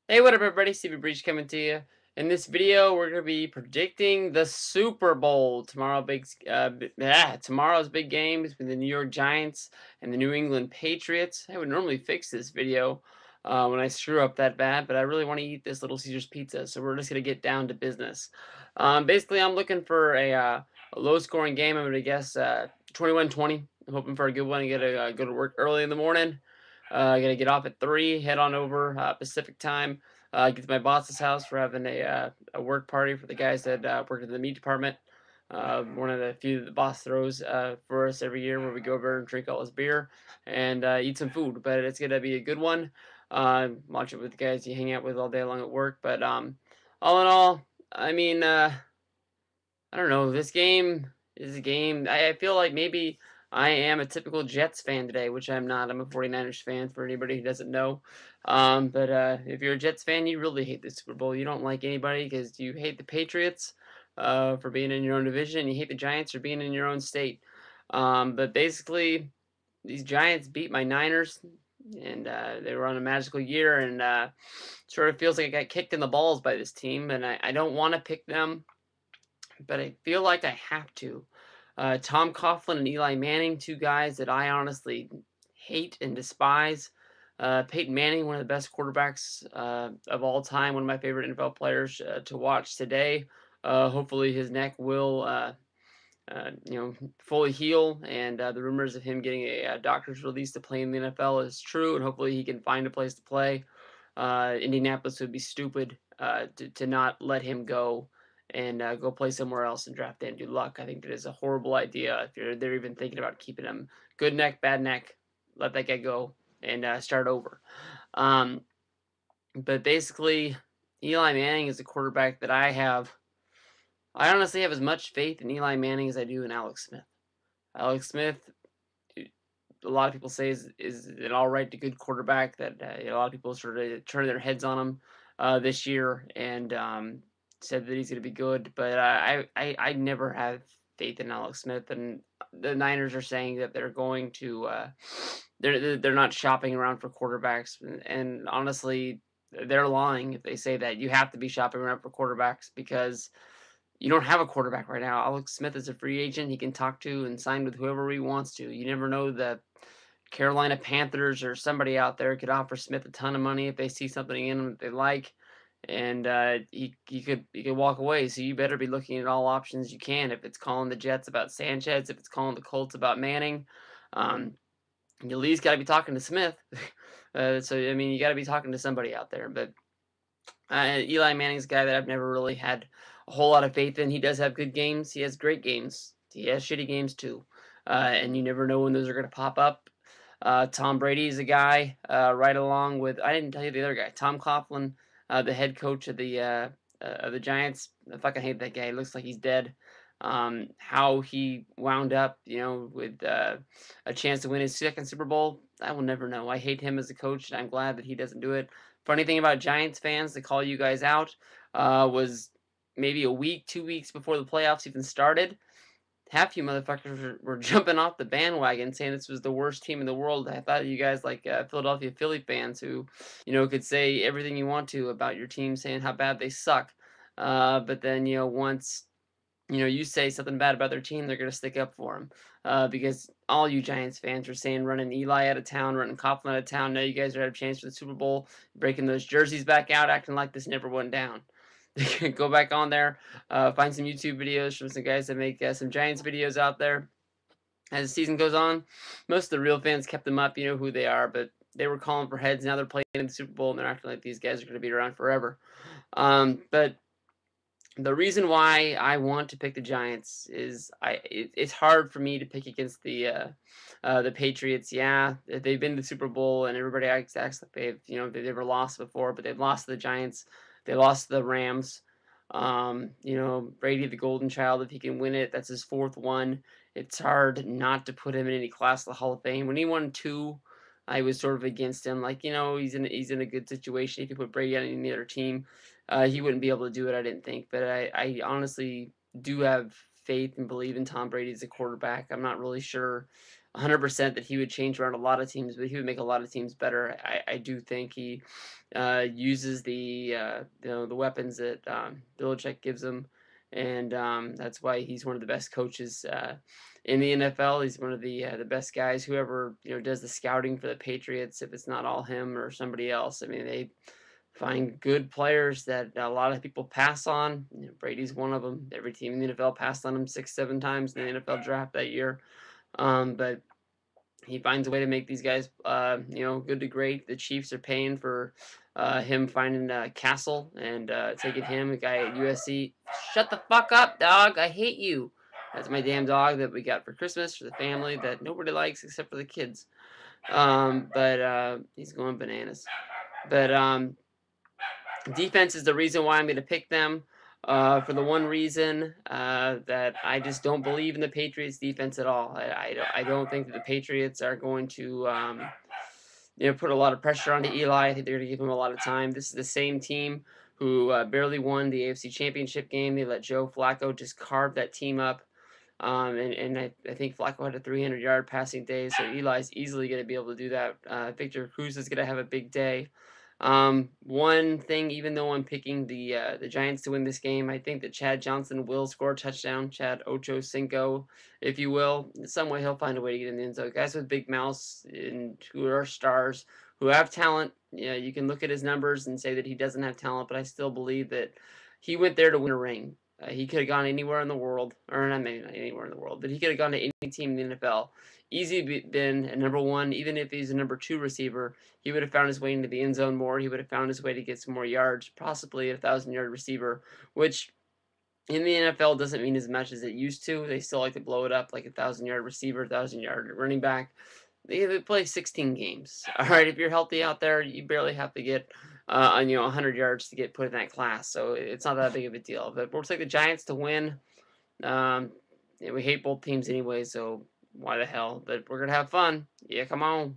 Hey, what up, everybody? Steviebreech coming to you. In this video, we're gonna be predicting the Super Bowl tomorrow. Tomorrow's big game between the New York Giants and the New England Patriots. I would normally fix this video when I screw up that bad, but I really want to eat this Little Caesars pizza, so we're just gonna get down to business. Basically, I'm looking for a low-scoring game. I'm gonna guess 21-20. I'm hoping for a good one. I gotta go to work early in the morning. Gonna get off at 3, head on over Pacific time. Get to my boss's house. We're having a work party for the guys that work in the meat department. One of the few that the boss throws for us every year, where we go over and drink all his beer and eat some food. But it's gonna be a good one. Watch it with the guys you hang out with all day long at work. But all in all, I mean, I don't know. This game is a game. I feel like maybe I am a typical Jets fan today, which I'm not. I'm a 49ers fan for anybody who doesn't know. But if you're a Jets fan, you really hate the Super Bowl. You don't like anybody because you hate the Patriots for being in your own division. You hate the Giants for being in your own state. But basically, these Giants beat my Niners, and they were on a magical year, and sort of feels like I got kicked in the balls by this team, and I don't want to pick them, but I feel like I have to. Tom Coughlin and Eli Manning, two guys that I honestly hate and despise. Peyton Manning, one of the best quarterbacks of all time, one of my favorite NFL players to watch today. Hopefully, his neck will, fully heal, and the rumors of him getting a doctor's release to play in the NFL is true, and hopefully he can find a place to play. Indianapolis would be stupid to not let him go and go play somewhere else and draft Andrew Luck. I think that is a horrible idea. If they're even thinking about keeping him, good neck, bad neck, let that guy go and start over. Um, but basically, Eli Manning is a quarterback that I have. I honestly have as much faith in Eli Manning as I do in Alex Smith. Alex Smith, a lot of people say is an all right to good quarterback that a lot of people sort of turn their heads on him this year and said that he's going to be good. But I never have faith in Alex Smith, and the Niners are saying that they're going to they're not shopping around for quarterbacks, and honestly, they're lying if they say that. You have to be shopping around for quarterbacks because you don't have a quarterback right now. Alex Smith is a free agent. He can talk to and sign with whoever he wants to. You never know, the Carolina Panthers or somebody out there could offer Smith a ton of money if they see something in him that they like, and he could walk away. So you better be looking at all options you can. If it's calling the Jets about Sanchez, if it's calling the Colts about Manning, um, you at least got to be talking to Smith. So I mean, you got to be talking to somebody out there. But Eli Manning's a guy that I've never really had a whole lot of faith in. He does have good games. He has great games. He has shitty games too, and you never know when those are going to pop up. Tom Brady is a guy right along with, I didn't tell you the other guy, Tom Coughlin, the head coach of the Giants. I fucking hate that guy. He looks like he's dead. How he wound up, with a chance to win his second Super Bowl, I will never know. I hate him as a coach, and I'm glad that he doesn't do it. Funny thing about Giants fans, to call you guys out, was maybe a week, 2 weeks before the playoffs even started, half you motherfuckers were jumping off the bandwagon saying this was the worst team in the world. I thought you guys like Philadelphia Philly fans who, could say everything you want to about your team, saying how bad they suck. But then, once you say something bad about their team, they're going to stick up for them. Because all you Giants fans are saying running Eli out of town, running Coughlin out of town. Now you guys are out of chance for the Super Bowl, breaking those jerseys back out, acting like this never went down. Go back on there, find some YouTube videos from some guys that make some Giants videos out there. As the season goes on, most of the real fans kept them up. You know who they are, but they were calling for heads. Now they're playing in the Super Bowl, and they're acting like these guys are going to be around forever. But the reason why I want to pick the Giants is it's hard for me to pick against the Patriots. Yeah, they've been to the Super Bowl, and everybody acts like they've never lost before, but they've lost to the Giants. They lost to the Rams. Brady, the golden child, if he can win it, that's his fourth one. It's hard not to put him in any class of the Hall of Fame. When he won two, I was sort of against him. Like, he's in a good situation. If you put Brady on any other team, he wouldn't be able to do it, I didn't think. But I honestly do have faith and believe in Tom Brady as a quarterback. I'm not really sure 100% that he would change around a lot of teams, but he would make a lot of teams better. I do think he uses the weapons that Belichick gives him, and that's why he's one of the best coaches in the NFL. He's one of the best guys. Whoever does the scouting for the Patriots, if it's not all him or somebody else, I mean they find good players that a lot of people pass on. Brady's one of them. Every team in the NFL passed on him 6, 7 times in the NFL draft that year. But he finds a way to make these guys, good to great. The Chiefs are paying for him finding Castle and taking him, a guy at USC. Shut the fuck up, dog. I hate you. That's my damn dog that we got for Christmas for the family that nobody likes except for the kids. But he's going bananas. But defense is the reason why I'm going to pick them. For the one reason that I just don't believe in the Patriots defense at all. I don't think that the Patriots are going to put a lot of pressure onto Eli. I think they're going to give him a lot of time. This is the same team who barely won the AFC Championship game. They let Joe Flacco just carve that team up. And I think Flacco had a 300-yard passing day, so Eli's easily going to be able to do that. Victor Cruz is going to have a big day. One thing, even though I'm picking the Giants to win this game, I think that Chad Johnson will score a touchdown. Chad Ocho Cinco, if you will. In some way, he'll find a way to get in the end zone. Guys with big mouths and who are stars, who have talent. Yeah, you can look at his numbers and say that he doesn't have talent, but I still believe that he went there to win a ring. He could have gone anywhere in the world, or not maybe not anywhere in the world, but he could have gone to any team in the NFL. Easy been a number one, even if he's a number two receiver. He would have found his way into the end zone more. He would have found his way to get some more yards, possibly a 1,000-yard receiver, which in the NFL doesn't mean as much as it used to. They still like to blow it up like a 1,000-yard receiver, 1,000-yard running back. They play 16 games. All right, if you're healthy out there, you barely have to get 100 yards to get put in that class. So it's not that big of a deal. But we'll take the Giants to win. We hate both teams anyway, so why the hell? But we're gonna have fun. Yeah, come on.